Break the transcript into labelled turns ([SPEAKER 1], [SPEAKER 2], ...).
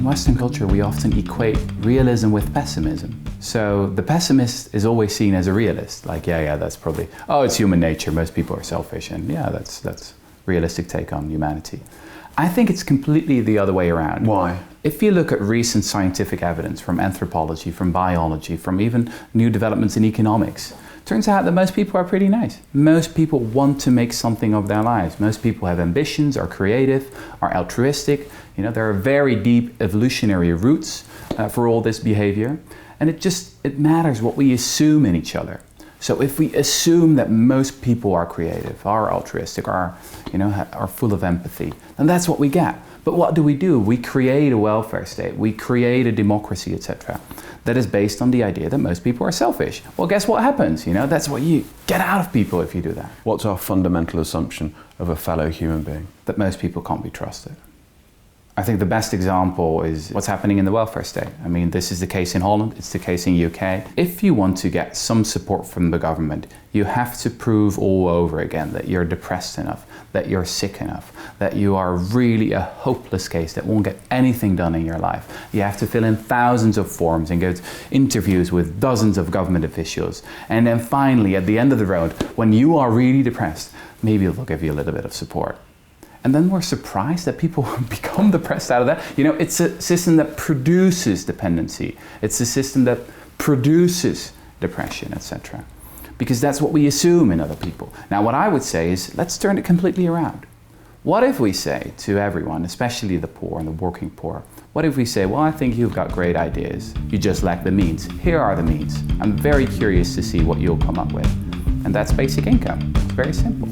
[SPEAKER 1] Western culture, we often equate realism with pessimism. So the pessimist is always seen as a realist. Like, yeah, that's probably, oh, it's human nature. Most people are selfish. And yeah, that's realistic take on humanity. I think it's completely the other way around.
[SPEAKER 2] Why?
[SPEAKER 1] If you look at recent scientific evidence from anthropology, from biology, from even new developments in economics, turns out that most people are pretty nice. Most people want to make something of their lives. Most people have ambitions, are creative, are altruistic. You know, there are very deep evolutionary roots for all this behavior. And it matters what we assume in each other. So if we assume that most people are creative, are altruistic, are full of empathy, then that's what we get. But what do? We create a welfare state, we create a democracy, etc. that is based on the idea that most people are selfish. Well, guess what happens? That's what you get out of people if you do that.
[SPEAKER 2] What's our fundamental assumption of a fellow human being?
[SPEAKER 1] That most people can't be trusted. I think the best example is what's happening in the welfare state. I mean, this is the case in Holland, it's the case in UK. If you want to get some support from the government, you have to prove all over again that you're depressed enough, that you're sick enough, that you are really a hopeless case that won't get anything done in your life. You have to fill in thousands of forms and go to interviews with dozens of government officials. And then finally, at the end of the road, when you are really depressed, maybe they'll give you a little bit of support. And then we're surprised that people become depressed out of that. It's a system that produces dependency. It's a system that produces depression, etc. Because that's what we assume in other people. Now, what I would say is, let's turn it completely around. What if we say to everyone, especially the poor and the working poor, what if we say, well, I think you've got great ideas. You just lack the means. Here are the means. I'm very curious to see what you'll come up with. And that's basic income. It's very simple.